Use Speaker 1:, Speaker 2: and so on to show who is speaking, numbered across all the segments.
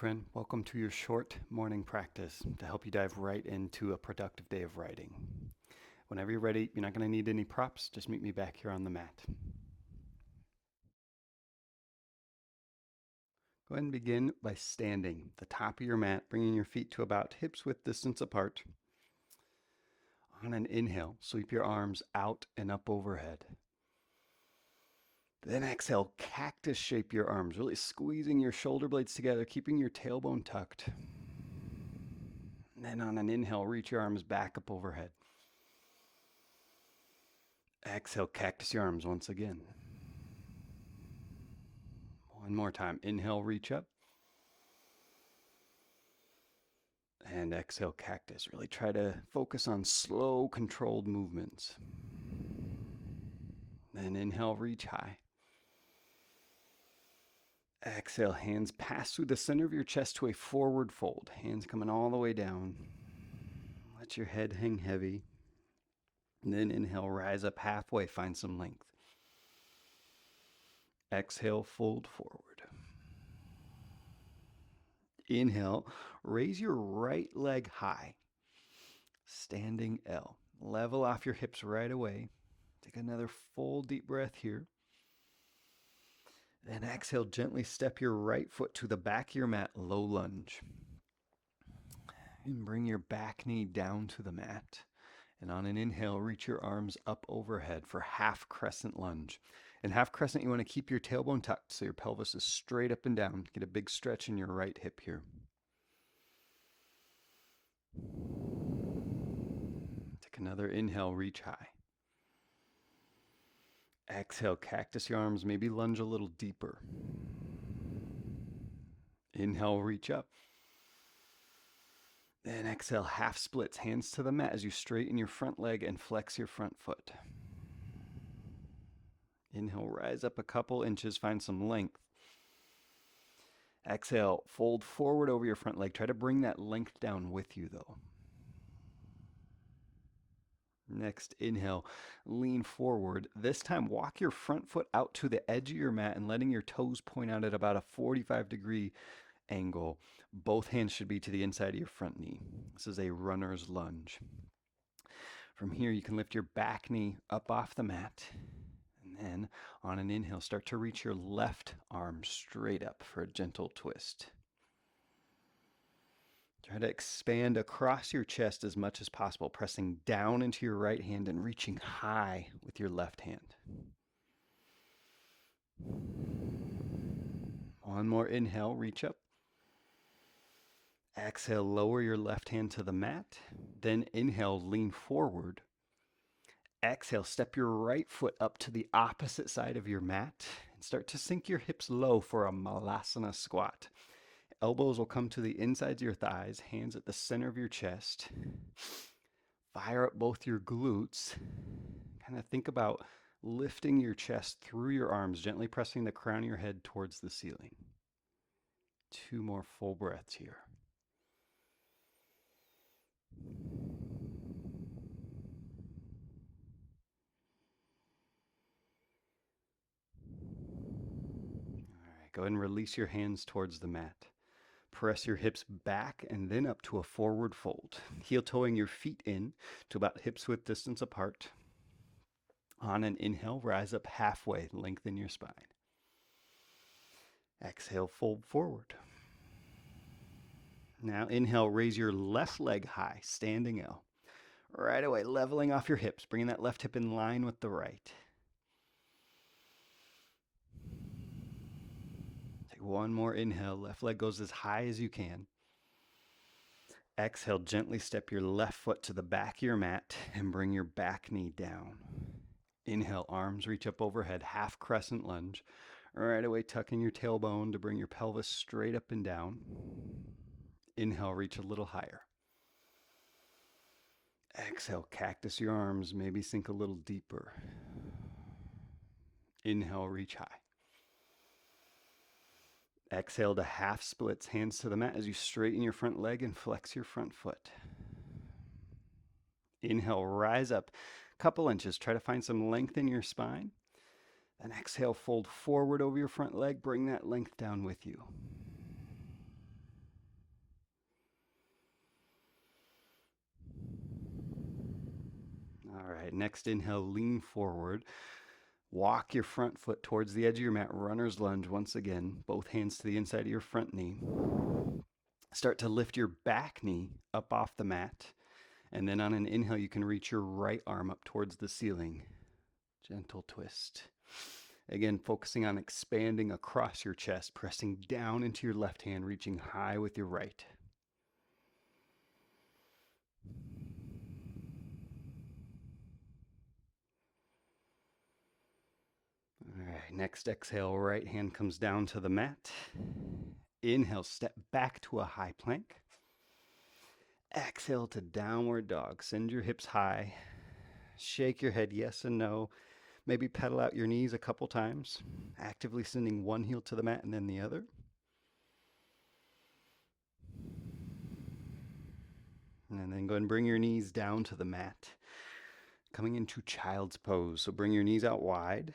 Speaker 1: friend. Welcome to your short morning practice to help you dive right into a productive day of writing. Whenever you're ready, you're not going to need any props. Just meet me back here on the mat. Go ahead and begin by standing at the top of your mat, bringing your feet to about hips width distance apart. On an inhale, sweep your arms out and up overhead. Then exhale, cactus shape your arms, really squeezing your shoulder blades together, keeping your tailbone tucked. And then on an inhale, reach your arms back up overhead. Exhale, cactus your arms once again. One more time. Inhale, reach up. And exhale, cactus. Really try to focus on slow, controlled movements. Then inhale, reach high. Exhale, hands pass through the center of your chest to a forward fold. Hands coming all the way down. Let your head hang heavy. And then inhale, rise up halfway, find some length. Exhale, fold forward. Inhale, raise your right leg high. Standing L. Level off your hips right away. Take another full deep breath here. Then exhale, gently step your right foot to the back of your mat, low lunge. And bring your back knee down to the mat. And on an inhale, reach your arms up overhead for half crescent lunge. In half crescent, you want to keep your tailbone tucked so your pelvis is straight up and down. Get a big stretch in your right hip here. Take another inhale, reach high. Exhale, cactus your arms, maybe lunge a little deeper. Inhale, reach up. Then exhale, half splits, hands to the mat as you straighten your front leg and flex your front foot. Inhale, rise up a couple inches, find some length. Exhale, fold forward over your front leg. Try to bring that length down with you though. Next, inhale, lean forward. This time, walk your front foot out to the edge of your mat and letting your toes point out at about a 45-degree angle. Both hands should be to the inside of your front knee. This is a runner's lunge. From here, you can lift your back knee up off the mat. And then, on an inhale, start to reach your left arm straight up for a gentle twist. Try to expand across your chest as much as possible, pressing down into your right hand and reaching high with your left hand. One more inhale, reach up. Exhale, lower your left hand to the mat. Then inhale, lean forward. Exhale, step your right foot up to the opposite side of your mat and start to sink your hips low for a Malasana squat. Elbows will come to the insides of your thighs, hands at the center of your chest. Fire up both your glutes. Kind of think about lifting your chest through your arms, gently pressing the crown of your head towards the ceiling. 2 more full breaths here. All right, go ahead and release your hands towards the mat. Press your hips back and then up to a forward fold. Heel toeing your feet in to about hips width distance apart. On an inhale, rise up halfway, lengthen your spine. Exhale, fold forward. Now inhale, raise your left leg high, standing L. Right away, leveling off your hips, bringing that left hip in line with the right. Take one more inhale, left leg goes as high as you can. Exhale, gently step your left foot to the back of your mat and bring your back knee down. Inhale, arms reach up overhead, half crescent lunge. Right away, tucking your tailbone to bring your pelvis straight up and down. Inhale, reach a little higher. Exhale, cactus your arms, maybe sink a little deeper. Inhale, reach high. Exhale to half splits, hands to the mat as you straighten your front leg and flex your front foot. Inhale, rise up a couple inches. Try to find some length in your spine. Then exhale, fold forward over your front leg. Bring that length down with you. right, next inhale, lean forward. Walk your front foot towards the edge of your mat, runner's lunge once again, both hands to the inside of your front knee. Start to lift your back knee up off the mat. And then on an inhale, you can reach your right arm up towards the ceiling. Gentle twist. Again, focusing on expanding across your chest, pressing down into your left hand, reaching high with your right. All right, next exhale, right hand comes down to the mat. Inhale, step back to a high plank. Exhale to downward dog. Send your hips high. Shake your head yes and no. Maybe pedal out your knees a couple times, actively sending one heel to the mat and then the other. And then go ahead and bring your knees down to the mat. Coming into child's pose. So bring your knees out wide.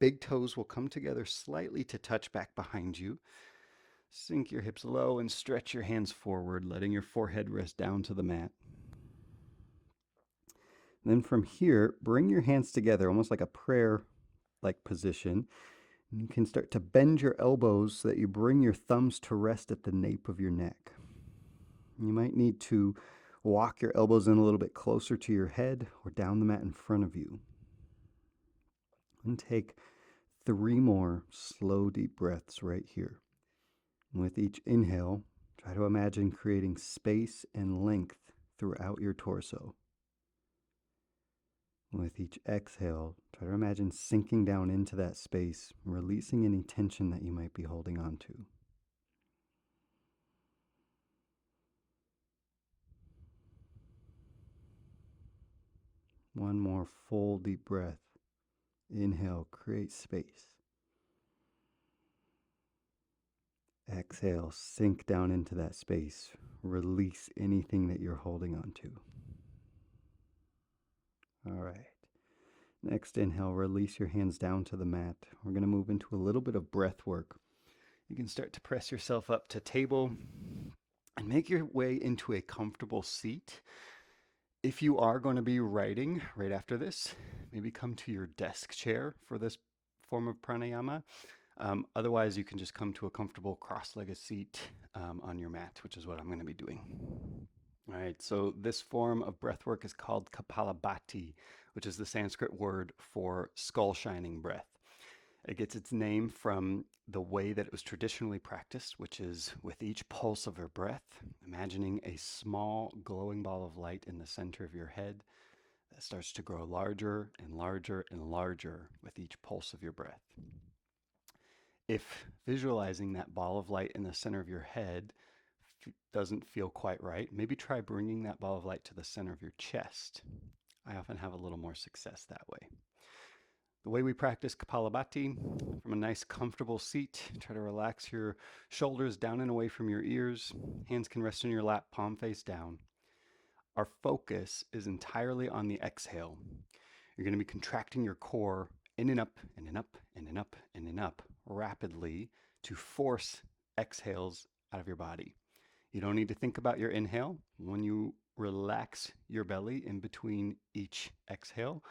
Speaker 1: Big toes will come together slightly to touch back behind you. Sink your hips low and stretch your hands forward, letting your forehead rest down to the mat. And then from here, bring your hands together, almost like a prayer-like position. And you can start to bend your elbows so that you bring your thumbs to rest at the nape of your neck. You might need to walk your elbows in a little bit closer to your head or down the mat in front of you. And take 3 more slow, deep breaths right here. And with each inhale, try to imagine creating space and length throughout your torso. With each exhale, try to imagine sinking down into that space, releasing any tension that you might be holding on to. One more full deep breath. Inhale, create space. Exhale, sink down into that space. Release anything that you're holding on to. All right. Next inhale, release your hands down to the mat. We're going to move into a little bit of breath work. You can start to press yourself up to table and make your way into a comfortable seat. If you are going to be writing right after this, maybe come to your desk chair for this form of pranayama. Otherwise, you can just come to a comfortable cross-legged seat on your mat, which is what I'm going to be doing. All right, so this form of breath work is called Kapalabhati, which is the Sanskrit word for skull shining breath. It gets its name from the way that it was traditionally practiced, which is with each pulse of your breath, imagining a small glowing ball of light in the center of your head that starts to grow larger and larger and larger with each pulse of your breath. If visualizing that ball of light in the center of your head doesn't feel quite right, maybe try bringing that ball of light to the center of your chest. I often have a little more success that way. The way we practice Kapalabhati, from a nice comfortable seat, try to relax your shoulders down and away from your ears. Hands can rest in your lap, palm face down. Our focus is entirely on the exhale. You're going to be contracting your core in and up, in and up, in and up, in and up rapidly to force exhales out of your body. You don't need to think about your inhale. When you relax your belly in between each exhale,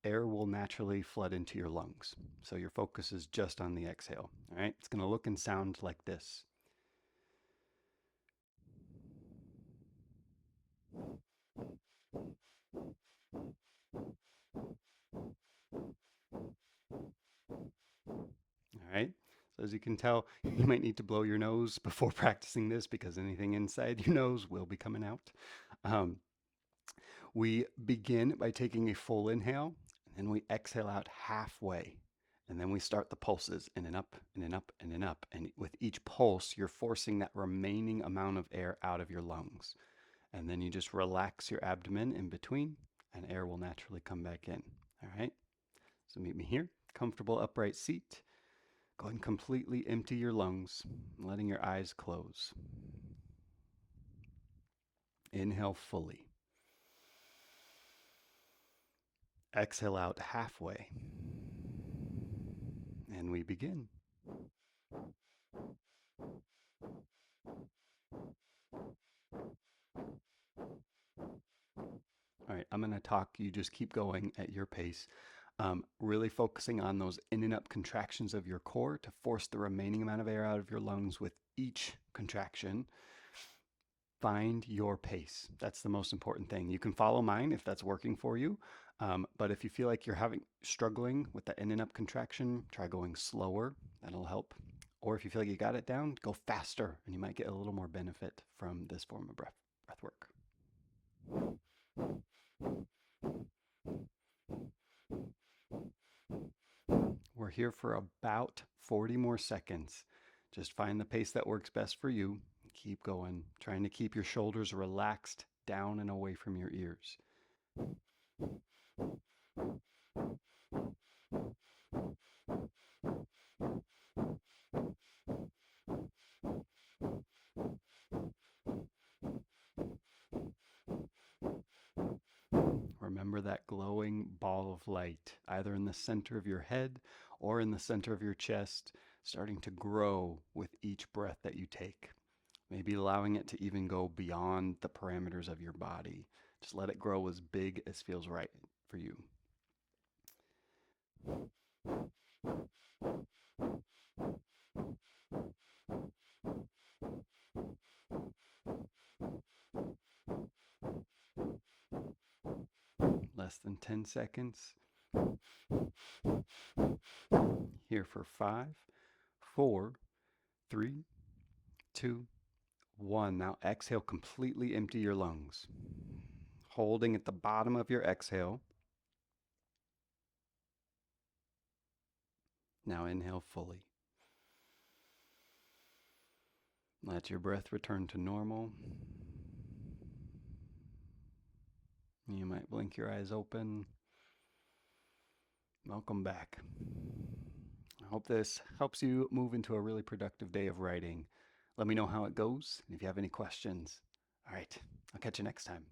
Speaker 1: air will naturally flood into your lungs. So your focus is just on the exhale. All right, it's going to look and sound like this. All right. So as you can tell, you might need to blow your nose before practicing this because anything inside your nose will be coming out. We begin by taking a full inhale, and then we exhale out halfway. And then we start the pulses in and up, in and up, in and up. And with each pulse, you're forcing that remaining amount of air out of your lungs. And then you just relax your abdomen in between, and air will naturally come back in. All right? So meet me here, comfortable upright seat. Go ahead and completely empty your lungs, letting your eyes close. Inhale fully. Exhale out halfway. And we begin. All right, I'm going to talk. You just keep going at your pace. Really focusing on those in and up contractions of your core to force the remaining amount of air out of your lungs with each contraction. Find your pace. That's the most important thing. You can follow mine if that's working for you. But if you feel like you're struggling with the in and up contraction, try going slower. That'll help. Or if you feel like you got it down, go faster, and you might get a little more benefit from this form of breath work. We're here for about 40 more seconds. Just find the pace that works best for you. Keep going, trying to keep your shoulders relaxed down and away from your ears. Remember that glowing ball of light, either in the center of your head or in the center of your chest, starting to grow with each breath that you take. Maybe allowing it to even go beyond the parameters of your body. Just let it grow as big as feels right for you. Less than 10 seconds. Here for 5, 4, 3, 2, 1. Now exhale, completely empty your lungs. Holding at the bottom of your exhale. Now inhale fully. Let your breath return to normal. You might blink your eyes open. Welcome back. I hope this helps you move into a really productive day of writing. Let me know how it goes and if you have any questions. All right, I'll catch you next time.